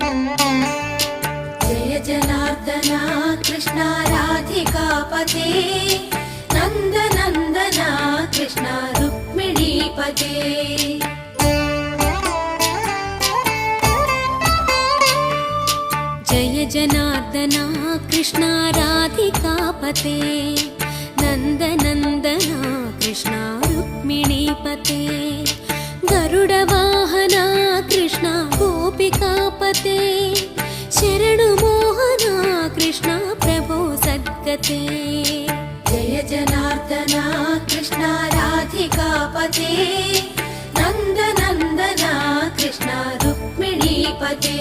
जय जनार्दना कृष्ण राधिकापते नन्दनन्दना कृष्ण रुक्मिणीपते। जय जनार्दना कृष्ण राधिकापते नन्दनन्दना कृष्ण रुक्मिणीपते। गरुडवाहना कृष्ण गोपिकापते शरणुमोहना कृष्ण प्रभो सद्गते। जय जनार्दना कृष्ण राधिकापते नन्दनन्दना कृष्ण रुक्मिणीपते।